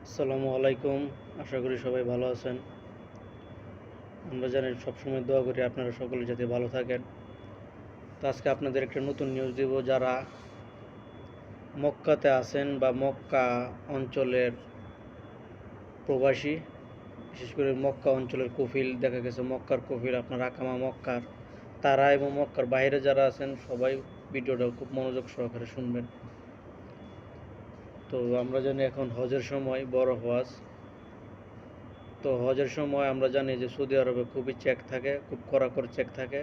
আসসালামু আলাইকুম। আশা করি সবাই ভালো আছেন। আমরা জানি সবসময় দোয়া করি আপনারা সকলে যাতে ভালো থাকেন। তো আজকে আপনাদের একটা নতুন নিউজ দিব। যারা মক্কাতে আছেন বা মক্কা অঞ্চলের প্রবাসী, বিশেষ করে মক্কা অঞ্চলের কফিল, দেখা গেছে মক্কার কফিল আপনার আকামা মক্কার, তারা এবং মক্কার বাইরে যারা আছেন সবাই ভিডিওটা খুব মনোযোগ সহকারে শুনবেন। তো আমরা জানি এখন হজের সময়, বড় হজ। তো হজের সময় আমরা জানি যে সৌদি আরবে খুবই চেক থাকে, খুব কড়াকড়ি চেক থাকে।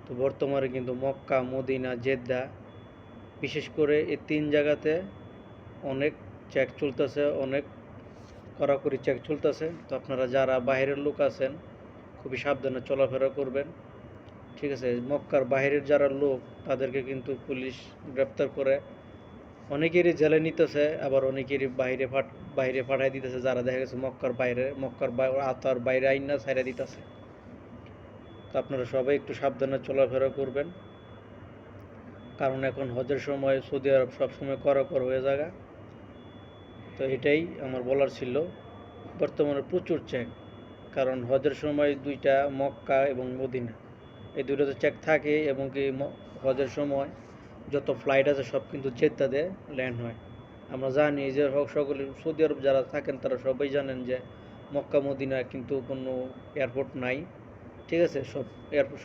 তো বর্তমানে কিন্তু মক্কা, মদিনা, জেদ্দা, বিশেষ করে এই তিন জায়গাতে অনেক চেক চলতেছে, অনেক কড়াকড়ি চেক চলতেছে। তো আপনারা যারা বাইরের লোক আছেন খুবই সাবধানে চলাফেরা করবেন, ঠিক আছে? মক্কার বাইরের যারা লোক তাদেরকে কিন্তু পুলিশ গ্রেপ্তার করে অনেকেরই জেলে নিতেছে, আবার অনেকেরই বাইরে পাঠাই দিতেছে। যারা দেখা গেছে মক্কার আওতার বাইরে আইন না ছাইড়া দিতেছে। তো আপনারা সবাই একটু সাবধানে চলাফেরা করবেন, কারণ এখন হজের সময় সৌদি আরব সবসময় কড়াকড় হয়ে যাবে। তো এটাই আমার বলার ছিল। বর্তমানে প্রচুর চেক, কারণ হজের সময় দুইটা মক্কা এবং মদিনা এই দুটোতে চেক থাকে, এবং কি হজের সময় যত ফ্লাইট আছে সব কিন্তু জেদ্দাতে ল্যান্ড হয়। আমরা জানি যে সকলে সৌদি আরব যারা থাকেন তারা সবাই জানেন যে মক্কা মদিনা কিন্তু কোনো এয়ারপোর্ট নাই, ঠিক আছে?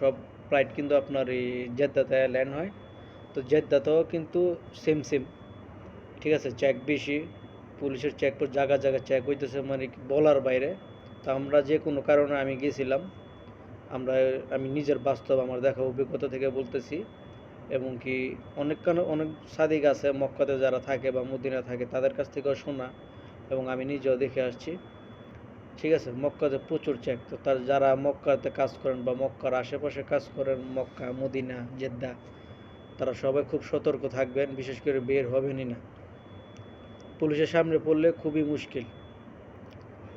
সব ফ্লাইট কিন্তু আপনার এই জেদ্দাতে ল্যান্ড হয়। তো জেদ্দাতেও কিন্তু সেম, ঠিক আছে? চেক বেশি, পুলিশের চেক জায়গা চেক হইতেছে, মানে বলার বাইরে। তো আমরা যে কোনো কারণে আমি গেছিলাম, আমি নিজের বাস্তব আমার দেখা অভিজ্ঞতা থেকে বলতেছি, এবং কি অনেক সাদিক আছে মক্কাতে যারা থাকে বা মদিনা থাকে, তাদের কাছ থেকেও শোনা, এবং আমি নিজেও দেখে আসছি, ঠিক আছে? মক্কাতে প্রচুর চেক। তো যারা মক্কাতে কাজ করেন বা মক্কার আশেপাশে কাজ করেন, মক্কা, মদিনা, জেদ্দা, তারা সবাই খুব সতর্ক থাকবেন, বিশেষ করে বের হবেনই না। পুলিশের সামনে পড়লে খুবই মুশকিল।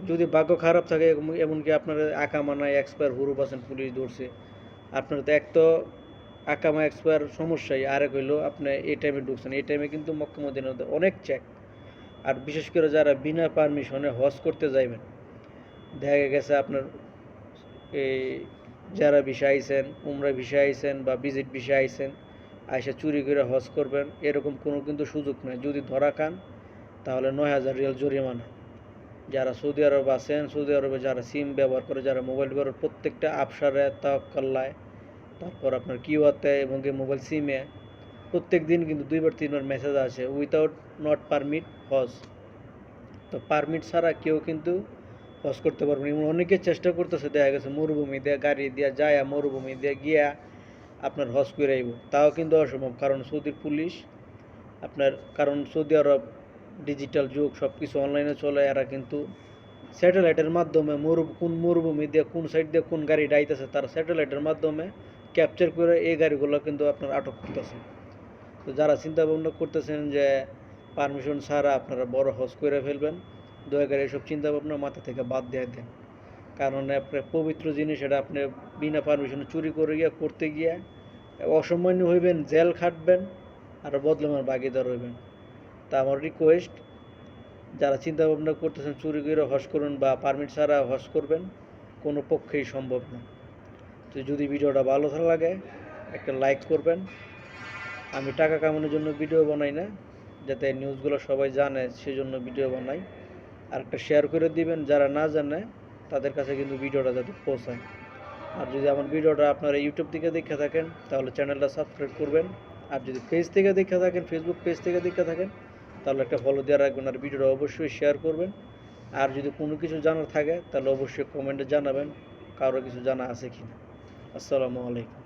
যদি ভাগ্য খারাপ থাকে, এমনকি আপনার আকামা নাই, এক্সপায়ার হুরুপ আছেন, পুলিশ ধরছে আপনার, তো এক তো আকামা এক্সপায়ার সমস্যাই, আরেক হইলো আপনি এই টাইমে ঢুকছেন। এই টাইমে কিন্তু মক্কা মদিনাতে অনেক চেক। আর বিশেষ করে যারা বিনা পারমিশনে হজ করতে যাইবেন, দেখা গেছে আপনার এই যারা ভিসা আইছেন, উমরা ভিসা আইছেন বা ভিজিট ভিসা আইছেন, আইসা চুরি করে হজ করবেন, এরকম কোনো কিন্তু সুযোগ নেই। যদি ধরা খান তাহলে 9,000 রিয়াল জরিমানা। যারা সৌদি আরব আছেন, সৌদি আরবে যারা সিম ব্যবহার করে, যারা মোবাইল ব্যবহার, প্রত্যেকটা আবসারে, তাওয়াক্কালায়, তারপর আপনার কিওয়াতে এবং মোবাইল সিমে প্রত্যেক দিন কিন্তু 2-3বার মেসেজ আসে উইথাউট নট পারমিট হজ। তো পারমিট ছাড়া কেউ কিন্তু হজ করতে পারবে না। এবং অনেকে চেষ্টা করতেছে, দেখা গেছে মরুভূমি দিয়ে গাড়ি দিয়ে যায়, মরুভূমি দিয়ে গিয়া আপনার হজ করে আইব, তাও কিন্তু অসম্ভব। কারণ সৌদির পুলিশ আপনার, কারণ সৌদি আরব ডিজিটাল যুগ, সব কিছু অনলাইনে চলে। এরা কিন্তু স্যাটেলাইটের মাধ্যমে কোন মরুভূমি দিয়ে কোন সাইড দিয়ে কোন গাড়িটা আইতেছে, তারা স্যাটেলাইটের মাধ্যমে ক্যাপচার করে এই গাড়িগুলো কিন্তু আপনার আটক করতেছে। তো যারা চিন্তা ভাবনা করতেছেন যে পারমিশন ছাড়া আপনারা বড় হজ করে ফেলবেন, দয়া করে এইসব চিন্তা ভাবনা মাথা থেকে বাদ দিয়ে দেন। কারণ আপনার পবিত্র জিনিস, এটা আপনি বিনা পারমিশনে চুরি করে করতে গিয়ে অসামান্য হইবেন, জেল খাটবেন, আর বদলামের ভাগিদার হইবেন। তা আমার রিকোয়েস্ট, যারা চিন্তা ভাবনা করতেছেন চুরি করে হজ করুন বা পারমিট ছাড়া হজ করবেন, কোনো পক্ষেই সম্ভব না। তো যদি ভিডিওটা ভালো লাগে একটা লাইক করবেন। আমি টাকা কামানোর জন্য ভিডিও বানাই না, যাতে নিউজগুলো সবাই জানে সেজন্য ভিডিও বানাই। আর একটা শেয়ার করে দিবেন, যারা না জানে তাদের কাছে কিন্তু ভিডিওটা যাতে পৌঁছায়। আর যদি আমার ভিডিওটা আপনারা ইউটিউব থেকে দেখে থাকেন তাহলে চ্যানেলটা সাবস্ক্রাইব করবেন। আর যদি পেজ থেকে দেখে থাকেন, ফেসবুক পেজ থেকে দেখে থাকেন, তাহলে একটা ফলো দিয়ে রাখবেন, আর ভিডিওটা অবশ্যই শেয়ার করবেন। আর যদি কোনো কিছু জানার থাকে তাহলে অবশ্যই কমেন্টে জানাবেন, কারো কিছু জানা আছে কিনা। আসসালামু আলাইকুম।